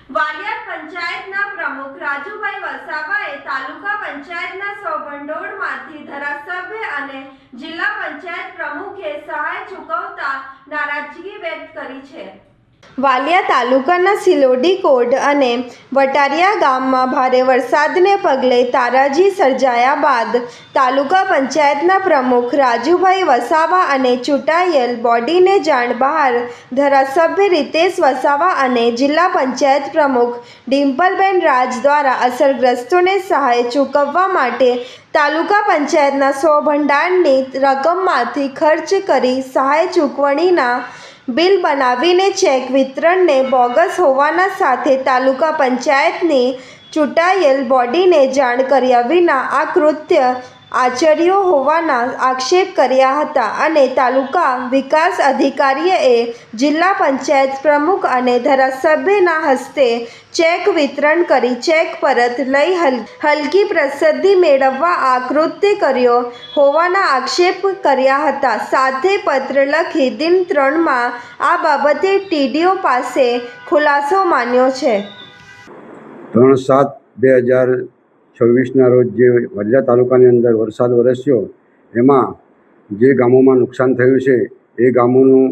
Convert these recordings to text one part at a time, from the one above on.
વાલિયા પંચાયતના પ્રમુખ રાજુભાઈ વસાવાએ તાલુકા પંચાયતના સૌભંડોળમાંથી ધારાસભ્ય અને જિલ્લા પંચાયત પ્રમુખે સહાય ચૂકવતા નારાજગી વ્યક્ત કરી છે। વાલિયા તાલુકાના સિલોડી કોટ અને વટારિયા ગામમાં ભારે વરસાદને પગલે તારાજી સર્જાયા બાદ તાલુકા પંચાયતના પ્રમુખ રાજુભાઈ વસાવા અને ચૂંટાયેલ બોડીને જાણ બહાર ધારાસભ્ય રીતેશ વસાવા અને જિલ્લા પંચાયત પ્રમુખ ડિમ્પલબેન રાજ દ્વારા અસરગ્રસ્તોને સહાય ચૂકવવા માટે તાલુકા પંચાયતના 100 ભંડારની રકમમાંથી ખર્ચ કરી સહાય ચૂકવણીના બિલ બનાવીને ચેક વિતરણને બોગસ હોવાના સાથે તાલુકા પંચાયતની ચૂંટાયેલ બોડીને જાણ કર્યા વિના આ કૃત્ય આચર્યો હોવાના આક્ષેપ કર્યા હતા અને તાલુકા વિકાસ અધિકારીએ જિલ્લા પંચાયત પ્રમુખ અને ધારાસભ્યના હસ્તે ચેક વિતરણ કરી ચેક પરત લઈ હલકી પ્રસિદ્ધિ મેળવવા આ કૃત્ય કર્યો હોવાના આક્ષેપ કર્યા હતા। સાથે પત્ર લખી દિન 3માં આ બાબતે ટીડીઓ પાસે ખુલાસો માંગ્યો છે। 3/7/2026 રોજ જે વાલિયા તાલુકાની અંદર વરસાદ વરસ્યો એમાં જે ગામોમાં નુકસાન થયું છે એ ગામોનું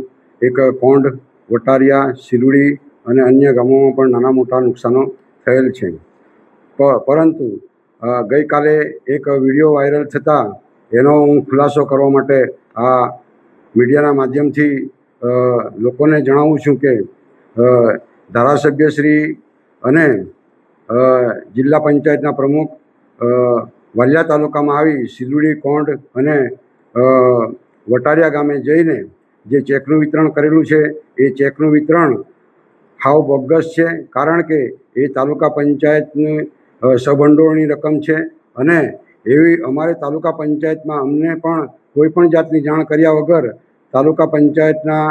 એક કોંઢ, વટારિયા, સિલુડી અને અન્ય ગામોમાં પણ નાના મોટા નુકસાનો થયેલ છે। પરંતુ ગઈકાલે એક વિડીયો વાયરલ થતાં એનો હું ખુલાસો કરવા માટે આ મીડિયાના માધ્યમથી લોકોને જણાવું છું કે ધારાસભ્યશ્રી અને જિલ્લા પંચાયતના પ્રમુખ વાલિયા તાલુકામાં આવી સિલુડી, કોંઢ અને વટારિયા ગામે જઈને જે ચેકનું વિતરણ કરેલું છે એ ચેકનું વિતરણ હાવ બોગસ છે। કારણ કે એ તાલુકા પંચાયતની સભંડોળની રકમ છે અને એવી અમારે તાલુકા પંચાયતમાં અમને પણ કોઈપણ જાતની જાણ કર્યા વગર તાલુકા પંચાયતના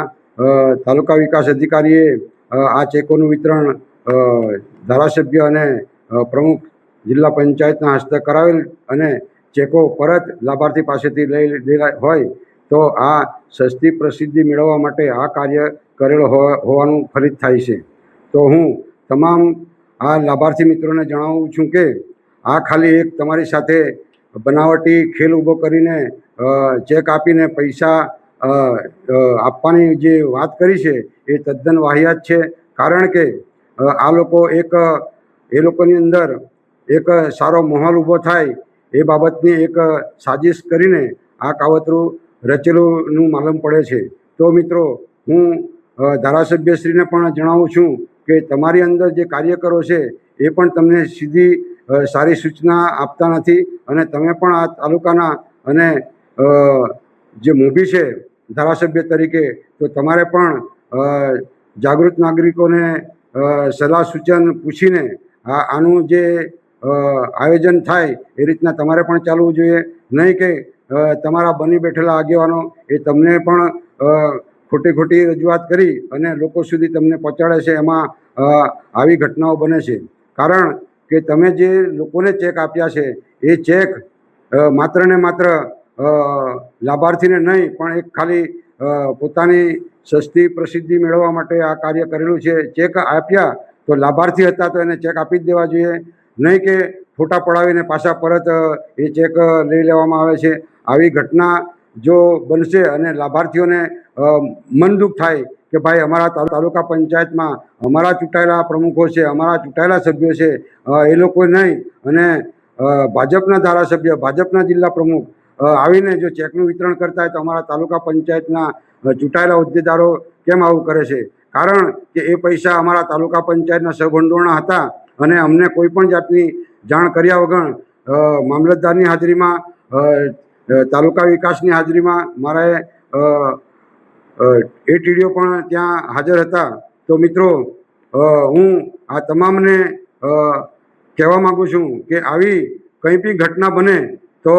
તાલુકા વિકાસ અધિકારીએ આ ચેકોનું વિતરણ ધારાસભ્ય અને પ્રમુખ જિલ્લા પંચાયતના હસ્તે કરાવેલ અને ચેકો પરત લાભાર્થી પાસેથી લઈ લીધેલા હોય તો આ સસ્તી પ્રસિદ્ધિ મેળવવા માટે આ કાર્ય કરેલો હોવાનું ફલિત થાય છે। તો હું તમામ આ લાભાર્થી મિત્રોને જણાવું છું કે આ ખાલી એક તમારી સાથે બનાવટી ખેલ ઊભો કરીને ચેક આપીને પૈસા આપવાની જે વાત કરી છે એ તદ્દન વાહિયાત છે। કારણ કે આ લોકો એ લોકોની અંદર એક સારો માહોલ ઊભો થાય એ બાબતની એક સાજિશ કરીને આ કાવતરું રચેલુંનું માલુમ પડે છે। તો મિત્રો હું ધારાસભ્યશ્રીને પણ જણાવું છું કે તમારી અંદર જે કાર્યકરો છે એ પણ તમને સીધી સારી સૂચના આપતા નથી અને તમે પણ આ તાલુકાના અને જે મોભી છે ધારાસભ્ય તરીકે તો તમારે પણ જાગૃત નાગરિકોને સલાહ સૂચન પૂછીને આનું જે આયોજન થાય એ રીતના તમારે પણ ચાલવું જોઈએ। નહીં કે તમારા બની બેઠેલા આગેવાનો એ તમને પણ ખોટી રજૂઆત કરી અને લોકો સુધી તમને પહોંચાડે છે, એમાં આવી ઘટનાઓ બને છે। કારણ કે તમે જે લોકોને ચેક આપ્યા છે એ ચેક માત્ર ને માત્ર લાભાર્થીને નહીં પણ એક ખાલી પોતાની સસ્તી પ્રસિદ્ધિ મેળવવા માટે આ કાર્ય કરેલું છે। ચેક આપ્યા તો લાભાર્થી હતા તો એને ચેક આપી જ દેવા જોઈએ, નહીં કે ફોટા પડાવીને પાછા પરત એ ચેક લઈ લેવામાં આવે છે। આવી ઘટના જો બનશે અને લાભાર્થીઓને મન દુઃખ થાય કે ભાઈ અમારા તાલુકા પંચાયતમાં અમારા ચૂંટાયેલા પ્રમુખો છે, અમારા ચૂંટાયેલા સભ્યો છે, એ લોકો નહીં અને ભાજપના ધારાસભ્ય, ભાજપના જિલ્લા પ્રમુખ આવીને જો ચેકનું વિતરણ કરતા હોય તો અમારા તાલુકા પંચાયતના ચૂંટાયેલા હોદ્દેદારો કેમ આવું કરે છે? કારણ કે એ પૈસા અમારા તાલુકા પંચાયતના સહભંડોળના હતા અને અમને કોઈ પણ જાતની જાણ કર્યા વગર મામલતદારની હાજરીમાં, તાલુકા વિકાસની હાજરીમાં મારે એ ટીડીઓ પણ ત્યાં હાજર હતા। તો મિત્રો હું આ તમામને કહેવા માગું છું કે આવી કંઈ બી ઘટના બને તો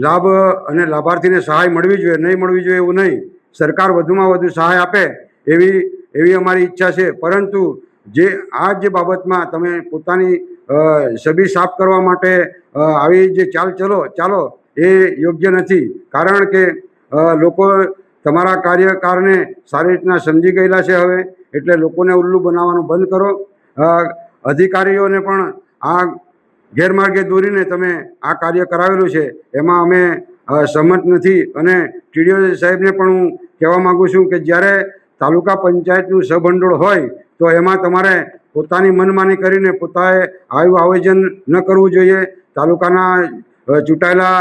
લાભ અને લાભાર્થીને સહાય મળવી જોઈએ, નહીં મળવી જોઈએ એવું નહીં। સરકાર વધુમાં વધુ સહાય આપે એવી અમારી ઈચ્છા છે। પરંતુ જે બાબતમાં તમે પોતાની છબી સાફ કરવા માટે આવી જે ચાલો એ યોગ્ય નથી। કારણ કે લોકો તમારા કાર્યકારને સારી રીતના સમજી ગયેલા છે હવે, એટલે લોકોને ઉલ્લુ બનાવવાનું બંધ કરો અધિકારીઓને પણ આ ગેરમાર્ગે દોરીને તમે આ કાર્ય કરાવેલું છે એમાં અમે સંમત નથી. અને ટીડીઓ સાહેબને પણ હું કહેવા માગું છું કે જ્યારે તાલુકા પંચાયતનું સભંડોળ હોય તો એમાં તમારે પોતાની મનમાની કરીને પોતાએ આવું આયોજન ન કરવું જોઈએ. તાલુકાના ચૂંટાયેલા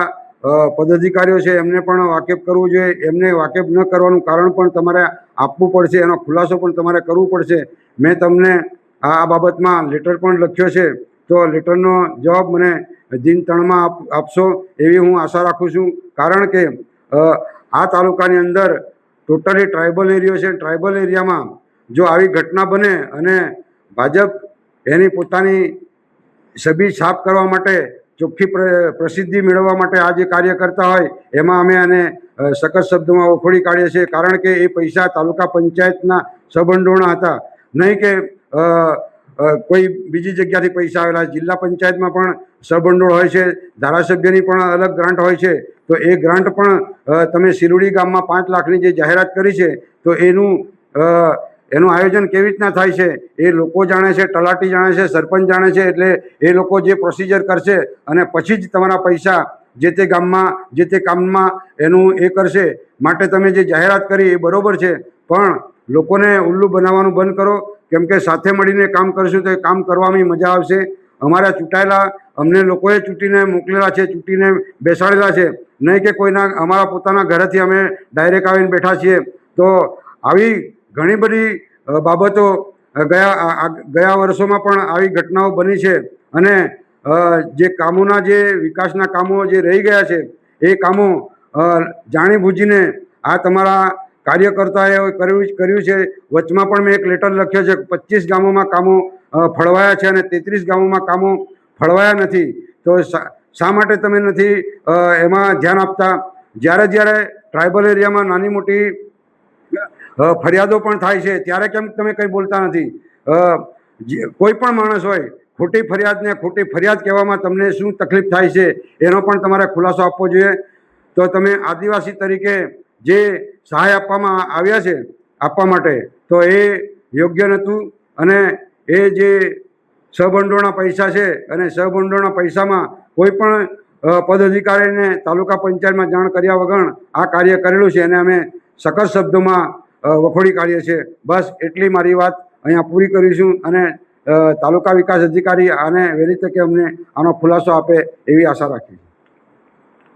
પદાધિકારીઓ છે એમને પણ વાકેફ કરવું જોઈએ. એમને વાકેફ ન કરવાનું કારણ પણ તમારે આપવું પડશે, એનો ખુલાસો પણ તમારે કરવું પડશે. મેં તમને આ બાબતમાં લેટર પણ લખ્યો છે, તો લેટરનો જવાબ મને દિન 3માં આપશો એવી હું આશા રાખું છું. કારણ કે આ તાલુકાની અંદર ટોટલી ટ્રાઇબલ એરિયો છે. ટ્રાઇબલ એરિયામાં જો આવી ઘટના બને અને ભાજપ એની પોતાની છબી છાપ કરવા માટે, ચોખ્ખી પ્રસિદ્ધિ મેળવવા માટે આ જે કાર્ય કરતા હોય એમાં અમે આને સખત શબ્દોમાં વખોડી કાઢીએ છીએ. કારણ કે એ પૈસા તાલુકા પંચાયતના સભંડોળના હતા, નહીં કે કોઈ બીજી જગ્યાથી પૈસા આવેલા. જિલ્લા પંચાયતમાં પણ સભંડોળ હોય છે, ધારાસભ્યની પણ અલગ ગ્રાન્ટ હોય છે. તો એ ગ્રાન્ટ પણ તમે સિરુડી ગામમાં 5 લાખની જે જાહેરાત કરી છે તો એનું આયોજન કેવી રીતના થાય છે એ લોકો જાણે છે, તલાટી જાણે છે, સરપંચ જાણે છે. એટલે એ લોકો જે પ્રોસિજર કરશે અને પછી જ તમારા પૈસા જે તે ગામમાં જે તે કામમાં એનું એ કરશે. માટે તમે જે જાહેરાત કરી એ બરાબર છે, પણ લોકોને ઉલ્લુ બનાવવાનું બંધ કરો. કેમ કે સાથે મળીને કામ કરશું તો એ કામ કરવામાં મજા આવશે. અમારા ચૂંટાયેલા અમને લોકોએ ચૂંટીને મોકલેલા છે, ચૂંટીને બેસાડેલા છે, નહીં કે કોઈના અમારા પોતાના ઘરેથી અમે ડાયરેક્ટ આવીને બેઠા છીએ. તો આવી ઘણી બધી બાબતો ગયા વર્ષોમાં પણ આવી ઘટનાઓ બની છે. અને જે કામોના જે વિકાસના કામો જે રહી ગયા છે એ કામો જાણીબૂજીને આ તમારા કાર્યકર્તાએ કર્યું છે. વચમાં પણ મેં એક લેટર લખ્યો છે. 25 ગામોમાં કામો ફળવાયા છે અને 33 ગામોમાં કામો ફળવાયા નથી. તો શા માટે તમે નથી એમાં ધ્યાન આપતા? જ્યારે ટ્રાઇબલ એરિયામાં નાની મોટી ફરિયાદો પણ થાય છે ત્યારે કેમ તમે કંઈ બોલતા નથી? કોઈ પણ માણસ હોય, ખોટી ફરિયાદને ખોટી ફરિયાદ કહેવામાં તમને શું તકલીફ થાય છે એનો પણ તમારે ખુલાસો આપવો જોઈએ. તો તમે આદિવાસી તરીકે જે સહાય આપવામાં આવ્યા છે આપવા માટે, તો એ યોગ્ય નહોતું. અને એ જે સહભંડોળના પૈસા છે અને સહભંડોળના પૈસામાં કોઈ પણ પદ અધિકારીને તાલુકા પંચાયતમાં જાણ કર્યા વગર આ કાર્ય કરેલું છે અને અમે સખત શબ્દોમાં વખોડી કાઢીએ છીએ. બસ એટલી મારી વાત અહીંયા પૂરી કરીશું. અને તાલુકા વિકાસ અધિકારી આને વહેલી તકે અમને આનો ખુલાસો આપે એવી આશા રાખીએ.